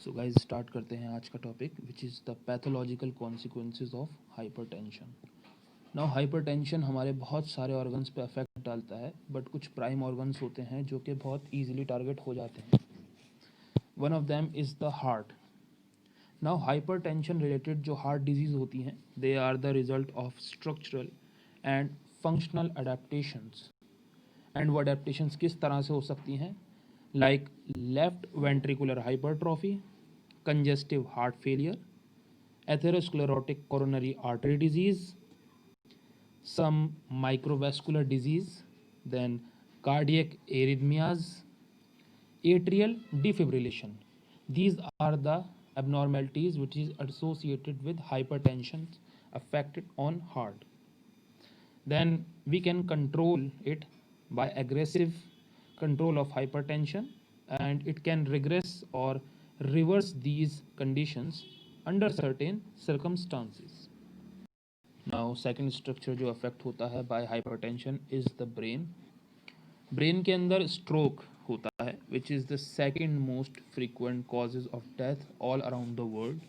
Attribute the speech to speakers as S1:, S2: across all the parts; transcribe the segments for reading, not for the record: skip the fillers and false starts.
S1: So guys start करते हैं आज का topic which is the pathological consequences of hypertension. Now hypertension हमारे बहुत सारे ऑर्गन्स पे अफेक्ट डालता है, बट कुछ प्राइम ऑर्गन्स होते हैं जो कि बहुत ईजिली टारगेट हो जाते हैं। One of them is the heart. Now hypertension related जो हार्ट डिजीज़ होती हैं they are the result of structural and functional adaptations. And वो अडेप्टेशंस किस तरह से हो सकती हैं? Like left ventricular hypertrophy, congestive heart failure, atherosclerotic coronary artery disease, some microvascular disease, then cardiac arrhythmias, atrial defibrillation. These are the abnormalities which is associated with hypertension affected on heart. Then we can control it by aggressive control of hypertension, and it can regress or reverse these conditions under certain circumstances. Now second structure जो affect होता है by hypertension is the brain. Brain के अंदर stroke होता है which is the second most frequent causes of death all around the world.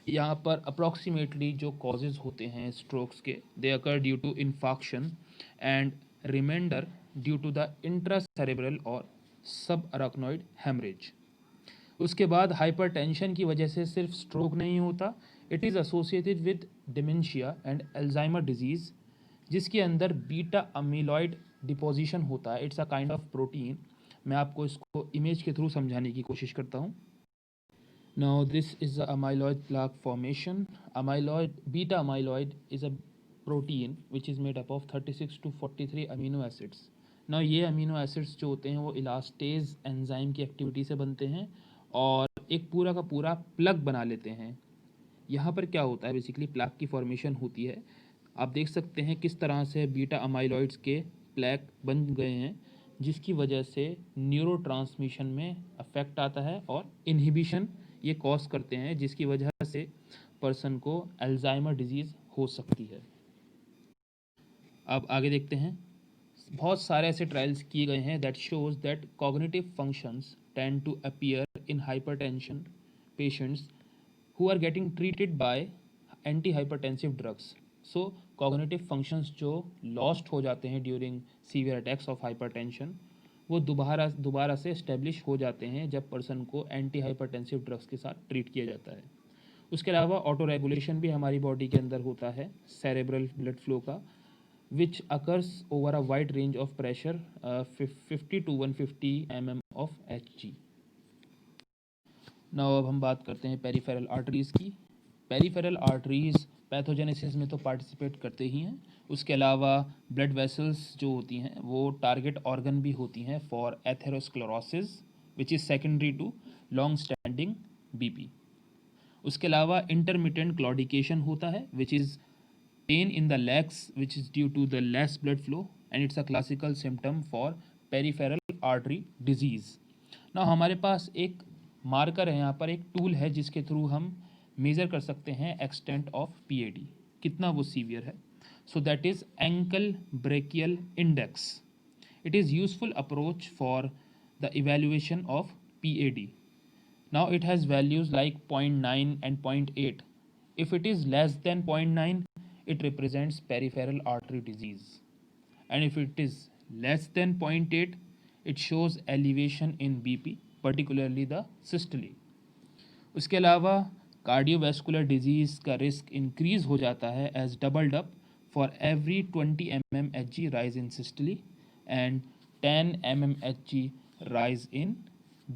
S1: यहाँ पर approximately जो कॉजेज होते हैं स्ट्रोक्स के they occur due to infarction and remainder due to the intracerebral और सब अराक्नॉइड हेमरेज। उसके बाद हाइपरटेंशन की वजह से सिर्फ स्ट्रोक नहीं होता, it is associated with dementia and Alzheimer disease जिसके अंदर बीटा अमीलॉइड डिपोजिशन होता है। It's a kind of protein. मैं आपको इसको इमेज के थ्रू समझाने की कोशिश करता हूँ। Now this is the amyloid plaque formation. Beta amyloid is a protein which is made up of 36 to 43 amino acids. Now ये amino acids जो होते हैं वो इलास्टेज एंजाइम की एक्टिविटी से बनते हैं और एक पूरा का पूरा प्लग बना लेते हैं। यहाँ पर क्या होता है, बेसिकली प्लैक की फॉर्मेशन होती है। आप देख सकते हैं किस तरह से बीटा अमाइलॉइड्स के प्लैक बन गए हैं जिसकी वजह से न्यूरोट्रांसमिशन में अफेक्ट आता है और इनहिबिशन ये कॉज करते हैं जिसकी वजह से पर्सन को अल्जाइमर डिजीज़ हो सकती है। अब आगे देखते हैं। बहुत सारे ऐसे ट्रायल्स किए गए हैं that shows that cognitive functions tend to appear in hypertension patients who are getting treated by antihypertensive drugs. So cognitive functions जो lost हो जाते हैं during severe attacks of hypertension वो दोबारा से establish हो जाते हैं जब person को antihypertensive drugs के साथ treat किया जाता है। उसके अलावा ऑटो रेगुलेशन भी हमारी बॉडी के अंदर होता है सेरेब्रल ब्लड फ्लो का which occurs over a wide range of pressure 50 to 150 mm of Hg. Now अब हम बात करते हैं पेरिफेरल आर्टरीज़ की। पेरिफेरल आर्टरीज़ पैथोजेनेसिस में तो पार्टिसिपेट करते ही हैं, उसके अलावा ब्लड वेसल्स जो होती हैं वो टारगेट ऑर्गन भी होती हैं for atherosclerosis which is secondary to long standing BP. उसके अलावा इंटरमिटेंट क्लॉडिकेशन होता है which is pain in the legs which is due to the less blood flow and it's a classical symptom for peripheral artery disease. ना हमारे पास एक marker है, यहाँ पर एक टूल है जिसके थ्रू हम मेज़र कर सकते हैं एक्सटेंट ऑफ पीएडी, कितना वो सीवियर है। So that is ankle brachial index. It is useful approach for the evaluation of PAD. Now it has values like 0.9 and 0.8. If it is less than 0.9, it represents peripheral artery disease. And if it is less than 0.8, it shows elevation in BP, particularly the systole. उसके अलावा cardiovascular disease का risk increase हो जाता है as doubled up for every 20 mm Hg rise in systole and 10 mm Hg rise in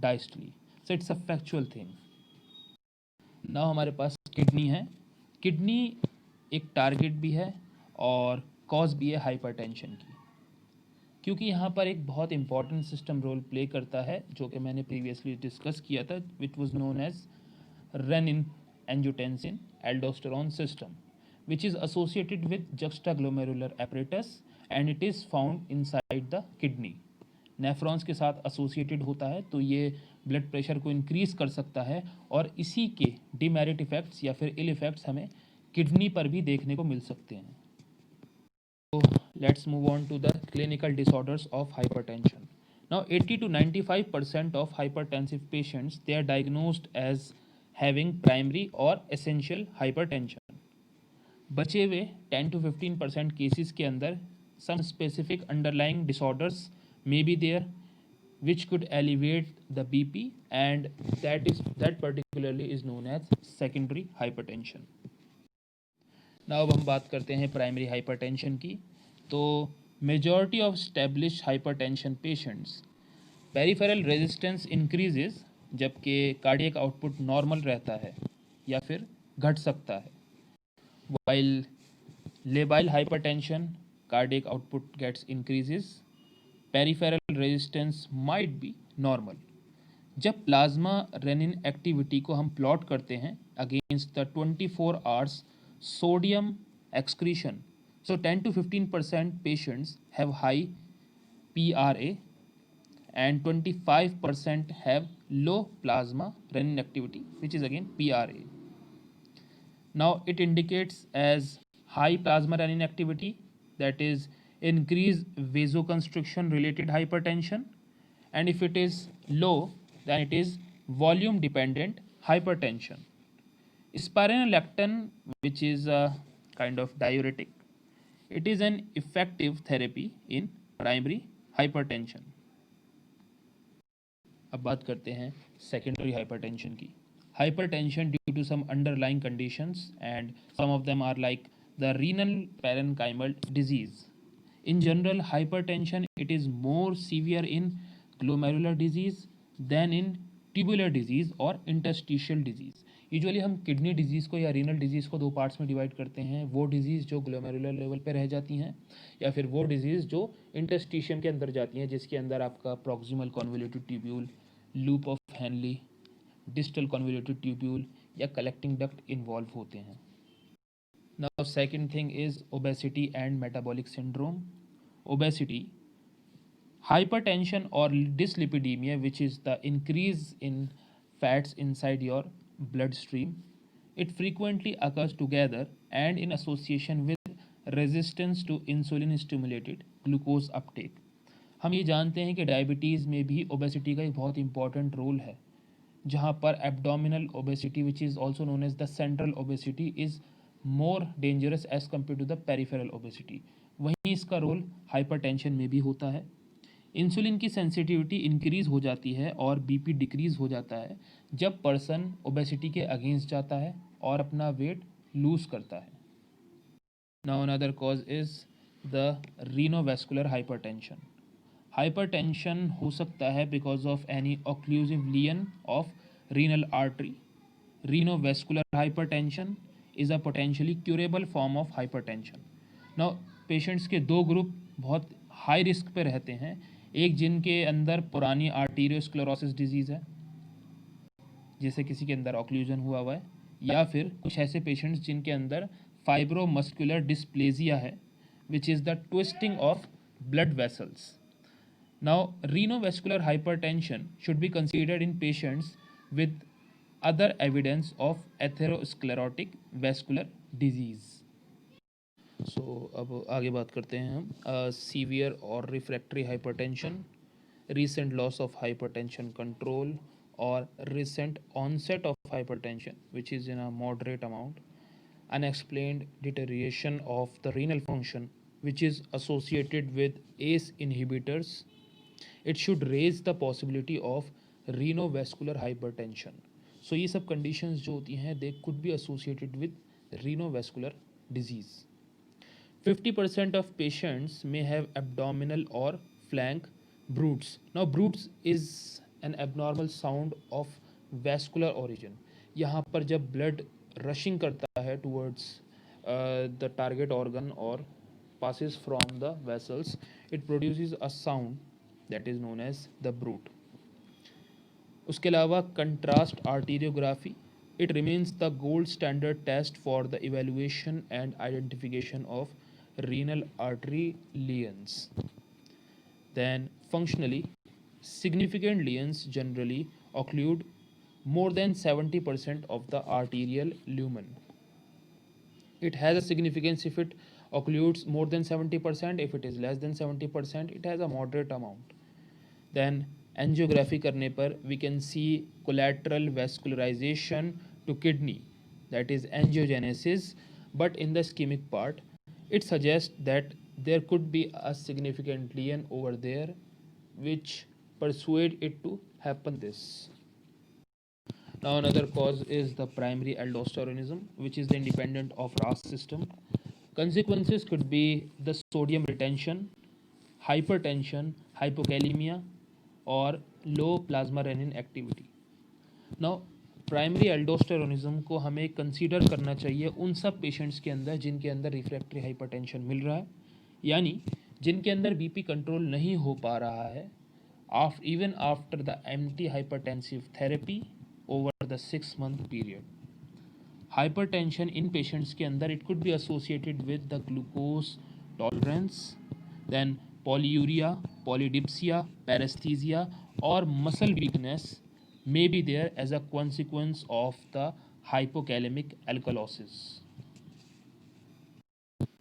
S1: diastole. So it's a factual thing. now हमारे पास kidney है। Kidney एक target भी है और कॉज भी है हाइपरटेंशन की, क्योंकि यहाँ पर एक बहुत इंपॉर्टेंट सिस्टम रोल प्ले करता है जो कि मैंने प्रीवियसली डिस्कस किया था which was known as renin angiotensin aldosterone system which is associated with juxtaglomerular apparatus and it is found inside the kidney. Nephrons के साथ एसोसिएटेड होता है तो ये ब्लड प्रेशर को इंक्रीज कर सकता है और इसी के डिमेरिट इफेक्ट्स या फिर इल इफेक्ट्स हमें किडनी पर भी देखने को मिल सकते हैं। तो let's move on to the clinical disorders of hypertension. Now 80 to 95% of hypertensive patients, they are diagnosed as having primary or essential hypertension. बचे हुए 10 to 15% केसेस के अंदर some specific underlying disorders may be there which could elevate the BP, and that particularly is known as secondary hypertension. Now अब हम बात करते हैं primary hypertension की. तो majority of established hypertension patients peripheral resistance increases जबकि cardiac output normal रहता है या फिर घट सकता है. While labile hypertension, cardiac output gets increases, peripheral resistance might be normal. जब प्लाज्मा रेनिन एक्टिविटी को हम प्लॉट करते हैं against the 24 hours sodium excretion, so 10 to 15% patients have high PRA and 25% have low plasma renin activity, which is again PRA. Now it indicates as high plasma renin activity, that is increased vasoconstriction related hypertension, and if it is low then it is volume dependent hypertension. Spironolactone, which is a kind of diuretic, it is an effective therapy in primary hypertension. अब बात करते हैं secondary hypertension की. Hypertension due to some underlying conditions, and some of them are like the renal parenchymal disease. In general, hypertension, it is more severe in glomerular disease than in tubular disease or interstitial disease. Usually हम kidney disease को या renal disease को दो parts में divide करते हैं, वो disease जो ग्लोमेरुलर लेवल पे रह जाती हैं या फिर वो डिजीज़ जो इंटरस्टिशियम के अंदर जाती हैं, जिसके अंदर आपका proximal convoluted tubule, loop of Henley, distal convoluted tubule या कलेक्टिंग डक्ट इन्वॉल्व होते हैं. Now second thing is obesity and metabolic syndrome. Obesity, hypertension or dyslipidemia, which is the increase in fats inside your bloodstream. It frequently occurs together and in association with resistance to insulin stimulated glucose uptake. हम ये जानते हैं कि diabetes में भी obesity का एक बहुत इंपॉर्टेंट रोल है, जहाँ पर abdominal obesity, which is also known as the central obesity, is more dangerous as compare to the peripheral obesity. वहीं इसका रोल हाइपरटेंशन में भी होता है. इंसुलिन की सेंसिटिविटी इंक्रीज़ हो जाती है और बीपी डिक्रीज़ हो जाता है जब पर्सन ओबेसिटी के अगेंस्ट जाता है और अपना वेट लूज़ करता है. Now another cause is the renovascular hypertension. Hypertension हो सकता है because of any occlusive lesion of renal artery. Renovascular hypertension is a potentially curable form of hypertension. Now patients के दो ग्रुप बहुत हाई रिस्क पे रहते हैं. एक जिनके अंदर पुरानी आर्टीरियोस्क्लेरोसिस डिजीज़ है, जैसे किसी के अंदर ऑक्लूजन हुआ है, या फिर कुछ ऐसे पेशेंट्स जिनके अंदर फाइब्रोमस्कुलर डिस्प्लेजिया है, which is the twisting of blood vessels. Now renovascular hypertension should be considered in patients with other evidence of atherosclerotic vascular disease. So अब आगे बात करते हैं हम सीवियर और refractory hypertension, recent loss of hypertension control और recent onset of hypertension which is in a moderate amount, unexplained deterioration of the renal function which is associated with ACE inhibitors. It should raise the possibility of renovascular hypertension. So ये सब conditions जो होती हैं they could be associated with renovascular disease. 50% of patients may have abdominal or flank bruits. Now bruits is an abnormal sound of vascular origin. यहाँ पर जब blood rushing करता है towards the target organ or passes from the vessels, it produces a sound that is known as the bruit. उसके अलावा contrast arteriography, it remains the gold standard test for the evaluation and identification of renal artery lesions. Then functionally, significant lesions generally occlude more than 70% of the arterial lumen. It has a significance if it occludes more than 70%. If it is less than 70%, it has a moderate amount. Then angiography करने पर we can see collateral vascularization to kidney, that is angiogenesis, but in the ischemic part it suggests that there could be a significant lesion over there which persuade it to happen this. Now another cause is the primary aldosteronism, which is the independent of RAS system. Consequences could be the sodium retention, hypertension, hypokalemia, or low plasma renin activity. Now primary aldosteronism को हमें consider करना चाहिए उन सब patients के अंदर जिनके अंदर रिफ्रैक्टरी हाइपरटेंशन मिल रहा है, यानी जिनके अंदर बीपी कंट्रोल नहीं हो पा रहा है even after the anti-hypertensive therapy over the 6-month period. Hypertension in patients के अंदर it could be associated with the glucose tolerance, then polyuria, polydipsia, paresthesia, or muscle weakness may be there as a consequence of the hypokalemic alkalosis.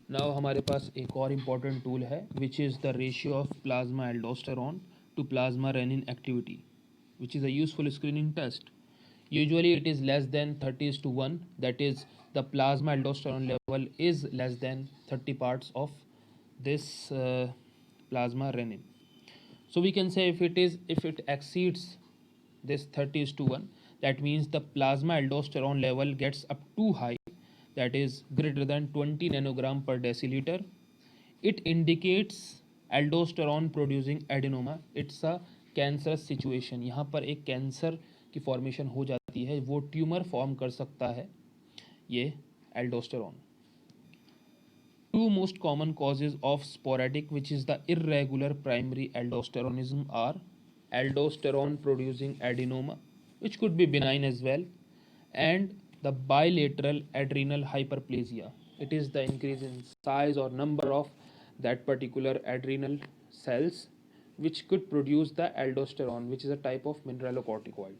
S1: Now हमारे पास एक और important tool है which is the ratio of plasma aldosterone to plasma renin activity, which is a useful screening test. Usually it is less than 30:1, that is the plasma aldosterone level is less than 30 parts of this plasma renin. So we can say if it exceeds this 30:1, that means the plasma aldosterone level gets up too high, that is greater than 20 nanogram per deciliter. It indicates aldosterone producing adenoma. It's a cancerous situation. यहाँ पर एक cancer की formation हो जाती है, वो tumour form कर सकता है ये aldosterone. Two most common causes of sporadic, which is the irregular primary aldosteronism, are aldosterone producing adenoma, which could be benign as well, and the bilateral adrenal hyperplasia. It is the increase in size or number of that particular adrenal cells which could produce the aldosterone, which is a type of mineralocorticoid.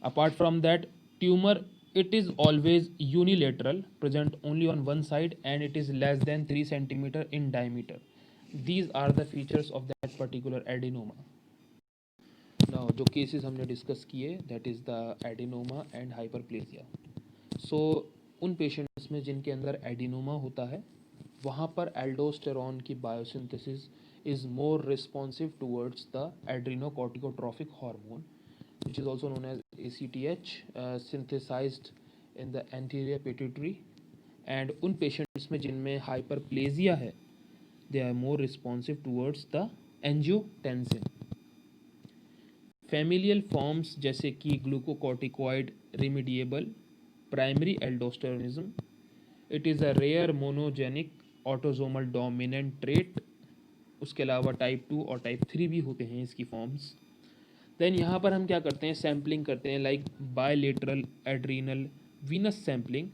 S1: Apart from that, tumor, it is always unilateral, present only on one side, and it is less than 3 centimeter in diameter. These are the features of that particular adenoma. Now जो cases हमने discuss किए, that is the adenoma and hyperplasia. So उन patients में जिनके अंदर adenoma होता है वहाँ पर एल्डोस्टेरॉन की biosynthesis is more responsive towards the adrenocorticotropic hormone, which is also known as ACTH, synthesized in the anterior pituitary. And उन पेशेंट्स में जिनमें हाइपरप्लेजिया है, they are more responsive towards the angiotensin. Familial forms जैसे कि glucocorticoid remediable primary aldosteronism, it is a rare monogenic autosomal dominant trait. उसके अलावा type 2 और type 3 भी होते हैं इसकी फॉर्म्स. देन यहाँ पर हम क्या करते हैं, सैम्पलिंग करते हैं like bilateral adrenal venous sampling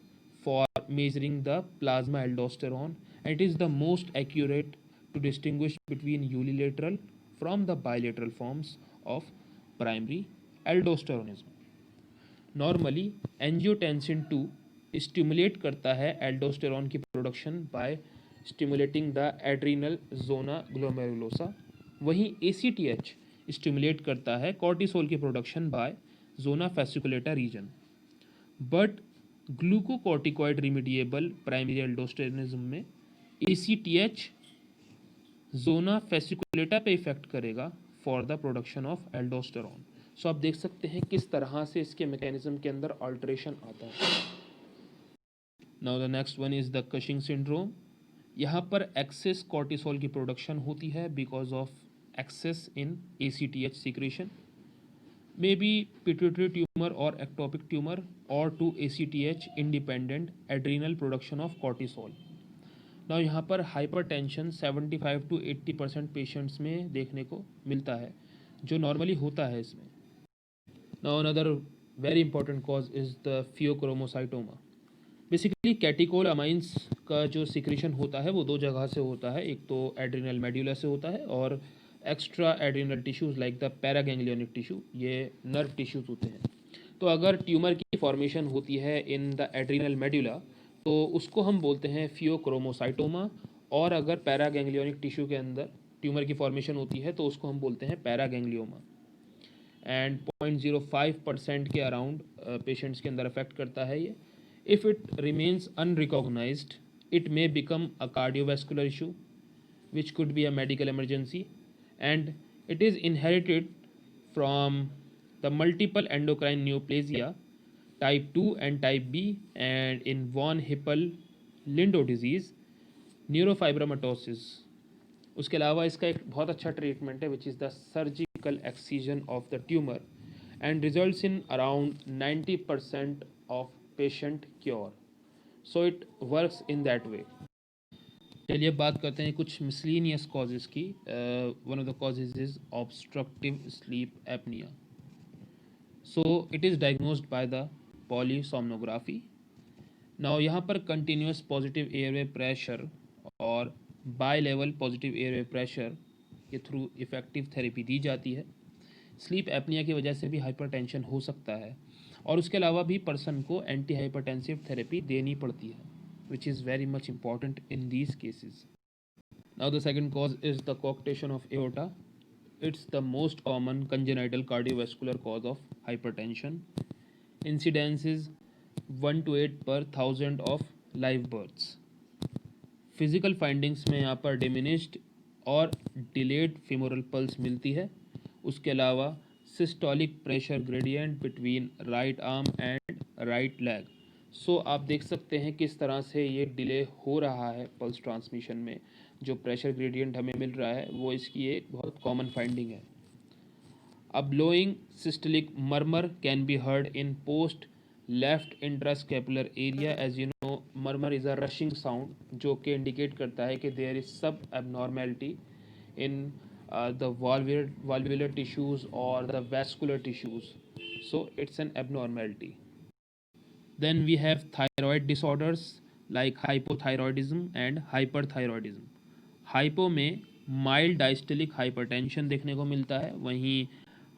S1: for measuring the plasma aldosterone, and it is the most accurate to distinguish between unilateral from the bilateral forms of primary aldosteronism. Normally angiotensin 2 stimulate करता है aldosterone की production by stimulating the adrenal zona glomerulosa. वहीं ACTH stimulate करता है cortisol की production by zona fasciculata region. But glucocorticoid remediable primary aldosteronism में ACTH zona fasciculata पे effect करेगा for the production of aldosterone. So आप देख सकते हैं किस तरह से इसके मैकेनिज्म के अंदर अल्टरेशन आता है. Now the next one is the Cushing syndrome. यहाँ पर एक्सेस कॉर्टिसोल की प्रोडक्शन होती है because of excess in ACTH secretion, may be pituitary tumour और एक्टोपिक ट्यूमर और to ACTH independent adrenal production of cortisol. Now यहाँ पर hypertension 75 to 80% patients में देखने को मिलता है जो नॉर्मली होता है इसमें. Now another very important cause is the pheochromocytoma. Basically catecholamines का जो सिक्रेशन होता है वो दो जगह से होता है, एक तो एड्रिनल मेड्यूला से होता है और extra adrenal tissues like the paraganglionic tissue, ये नर्व टिश्यूज़ होते हैं. तो अगर ट्यूमर की फॉर्मेशन होती है इन द एड्रिनल मेड्यूला तो उसको हम बोलते हैं फियोक्रोमोसाइटोमा, और अगर पैरागैंग्लियोनिक टिश्यू के अंदर ट्यूमर की फॉर्मेशन होती है तो उसको हम बोलते हैं पैरागैंग्लियोमा। एंड 0.05% के अराउंड पेशेंट्स के अंदर अफेक्ट करता है ये। If it remains unrecognised it may become a cardiovascular issue which could be a medical emergency, and it is inherited from the multiple endocrine neoplasia type 2 and type B, and in von Hippel-Lindau disease neurofibromatosis। उसके अलावा इसका एक बहुत अच्छा treatment है which is the surgical excision of the tumour and results in around 90% of patient cure. So it works in that way. चलिए बात करते हैं कुछ मिसलिनियस कॉजेज़ की। One of the causes is obstructive sleep apnoea. So it is diagnosed by the polysomnography. Now यहाँ पर continuous positive airway pressure और bi level positive airway pressure के थ्रू इफ़ेक्टिव थेरेपी दी जाती है। स्लीप एपनिया की वजह से भी हाइपरटेंशन हो सकता है और उसके अलावा भी पर्सन को एंटी हाइपरटेंसिव थेरेपी देनी पड़ती है, which is very much important in these cases. Now the second cause is the coarctation of aorta. It's the most common congenital cardiovascular cause of hypertension. Incidence is 1 to 8 per 1000 of live births. Physical findings में यहाँ पर diminished और delayed femoral pulse मिलती है। उसके अलावा systolic pressure gradient between right arm and right leg. So आप देख सकते हैं किस तरह से ये डिले हो रहा है पल्स ट्रांसमिशन में। जो प्रेशर ग्रेडियंट हमें मिल रहा है वो इसकी एक बहुत कॉमन फाइंडिंग है। A blowing systolic murmur can be heard in post left intrascapular area. As you know, murmur is a rushing sound जो कि indicate करता है कि there is some abnormality in the valvular tissues or the vascular tissues. So it's an abnormality. Then we have thyroid disorders like hypothyroidism and hyperthyroidism. Hypo में mild diastolic hypertension देखने को मिलता है, वहीं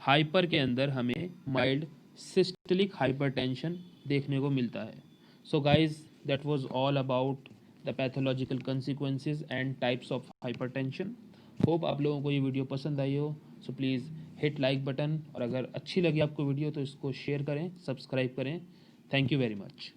S1: हाइपर के अंदर हमें माइल्ड सिस्टोलिक हाइपरटेंशन देखने को मिलता है। So guys that was all about the pathological consequences and types of hypertension. Hope आप लोगों को ये वीडियो पसंद आई हो। So please hit like button, और अगर अच्छी लगी आपको वीडियो तो इसको शेयर करें, सब्सक्राइब करें। Thank you very much.